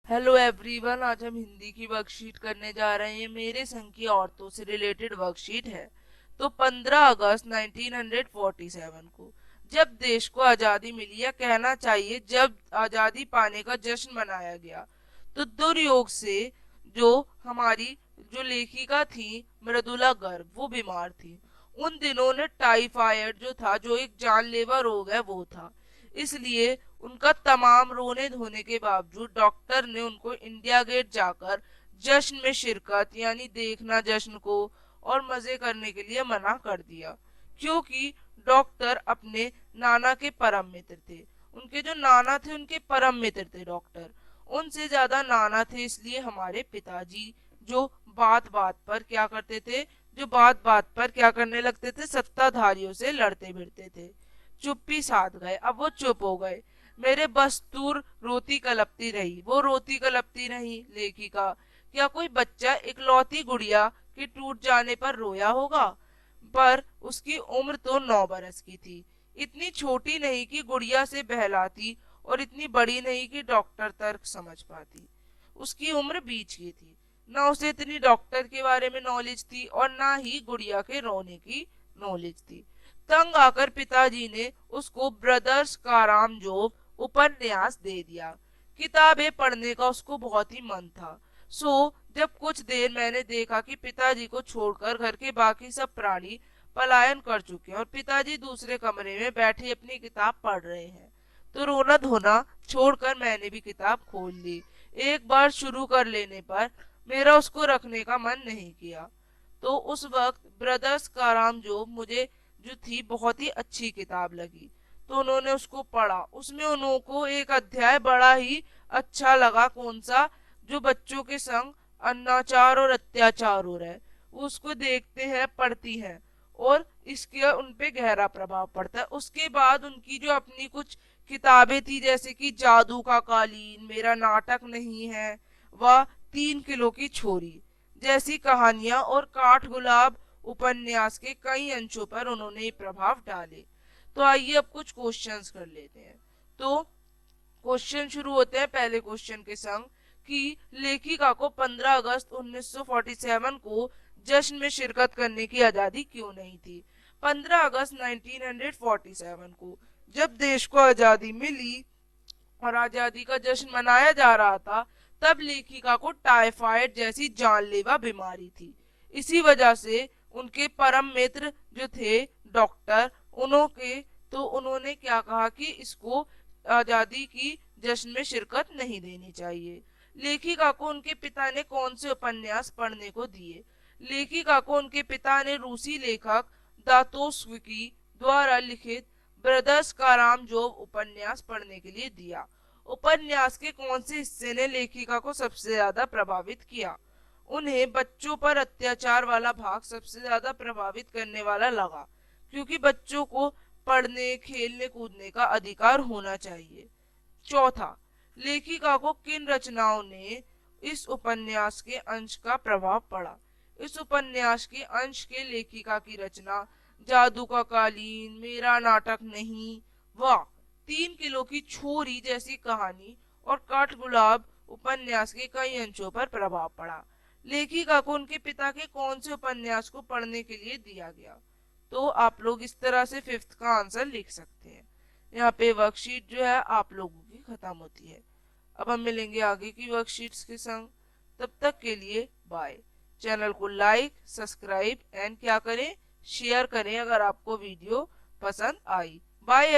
Hello everyone, आज हम हिंदी की वर्कशीट करने जा रहे हैं। मेरे संघ की औरतों से रिलेटेड वर्कशीट है। तो 15 अगस्त 1947 को जब देश को आजादी मिली, या कहना चाहिए जब आजादी पाने का जश्न मनाया गया, तो दुर्योग से जो हमारी जो लेखिका थी मृदुला गर्ग, वो बीमार थी। उन दिनों ने टाइफाइड जो था, जो एक जानलेवा रोग है, वो था। इसलिए उनका तमाम रोने धोने के बावजूद डॉक्टर ने उनको इंडिया गेट जाकर जश्न में शिरकत यानी देखना जश्न को और मजे करने के लिए मना कर दिया, क्योंकि डॉक्टर अपने नाना के परम मित्र थे। उनके जो नाना थे उनके परम मित्र थे डॉक्टर, उनसे ज्यादा नाना थे। इसलिए हमारे पिताजी जो बात बात पर क्या करते थे, जो बात बात पर क्या करने लगते थे, सत्ताधारियों से लड़ते भिड़ते थे। चुप्पी साध गए। अब वो चुप हो गए। मेरे बस्तूर रोती कलपती रही, वो रोती कलपती रही लेखिका। क्या कोई बच्चा इकलौती गुड़िया के टूट जाने पर रोया होगा? पर उसकी उम्र तो 9 बरस की थी। इतनी छोटी नहीं कि गुड़िया से बहलाती, और इतनी बड़ी नहीं कि डॉक्टर तर्क समझ पाती। उसकी उम्र बीच की थी। ना उसे इतनी डॉक्टर के बारे में नॉलेज थी, और ना ही गुड़िया के रोने की नॉलेज थी। तंग आकर पिताजी ने उसको ब्रदर्स कारामजोब उपन्यास दे दिया। किताबें पढ़ने का उसको बहुत ही मन था। सो जब कुछ देर मैंने देखा कि पिताजी को छोड़कर घर के बाकी सब प्राणी पलायन कर चुके हैं और पिताजी दूसरे कमरे में बैठे अपनी किताब पढ़ रहे हैं, तो रोना धोना छोड़कर मैंने भी किताब खोल ली। एक बार शुरू कर लेने पर मेरा उसको रखने का मन नहीं किया। तो उस वक्त ब्रदर्स काराम जो मुझे जो थी बहुत ही अच्छी किताब लगी, तो उन्होंने उसको पढ़ा। उसमें उनको एक अध्याय बड़ा ही अच्छा लगा। कौन सा? जो बच्चों के संग अनाचार और अत्याचार हो रहा है, वो उसको देखते हैं, पढ़ती हैं, और इसके उनपे गहरा प्रभाव पड़ता है। उसके बाद उनकी जो अपनी कुछ किताबें थी, जैसे कि जादू का कालीन, मेरा नाटक नहीं है, व 3 किलो की छोरी जैसी कहानियां, और काठ गुलाब उपन्यास के कई अंशों पर उन्होंने प्रभाव डाले। तो आइए अब कुछ क्वेश्चंस कर लेते हैं। तो क्वेश्चन शुरू होते हैं पहले क्वेश्चन के संग, कि लेखिका को 15 अगस्त 1947 को जश्न में शिरकत करने की आजादी क्यों नहीं थी? 15 अगस्त 1947 को जब देश को आजादी मिली और आजादी का जश्न मनाया जा रहा था, तब लेखिका को टाइफाइड जैसी जानलेवा बीमारी थी। इसी वजह से उनके परम मित्र जो थे डॉक्टर, उन्होंने क्या कहा कि इसको आजादी की जश्न में शिरकत नहीं देनी चाहिए। लेखिका को उनके पिता ने कौन से उपन्यास पढ़ने को दिए? लेखिका को उनके पिता ने रूसी लेखक दास्तोवस्की द्वारा लिखित ब्रदर्स कारामजोव उपन्यास पढ़ने के लिए दिया। उपन्यास के कौन से हिस्से ने लेखिका को सबसे ज्यादा प्रभावित किया? उन्हें बच्चों पर अत्याचार वाला भाग सबसे ज्यादा प्रभावित करने वाला लगा, क्योंकि बच्चों को पढ़ने, खेलने, कूदने का अधिकार होना चाहिए। चौथा, लेखिका को किन रचनाओं ने इस उपन्यास के अंश का प्रभाव पड़ा? इस उपन्यास के अंश के लेखिका की रचना जादू का कालीन, मेरा नाटक नहीं, व 3 किलो की छोरी जैसी कहानी और काठ गुलाब उपन्यास के कई अंशों पर प्रभाव पड़ा। लेखिका को उनके पिता के कौन से उपन्यास को पढ़ने के लिए दिया गया? तो आप लोग इस तरह से फिफ्थ का आंसर लिख सकते हैं। यहाँ पे वर्कशीट जो है आप लोगों की खत्म होती है। अब हम मिलेंगे आगे की वर्कशीट्स के संग। तब तक के लिए बाय। चैनल को लाइक, सब्सक्राइब एंड क्या करें, शेयर करें अगर आपको वीडियो पसंद आई। बाय।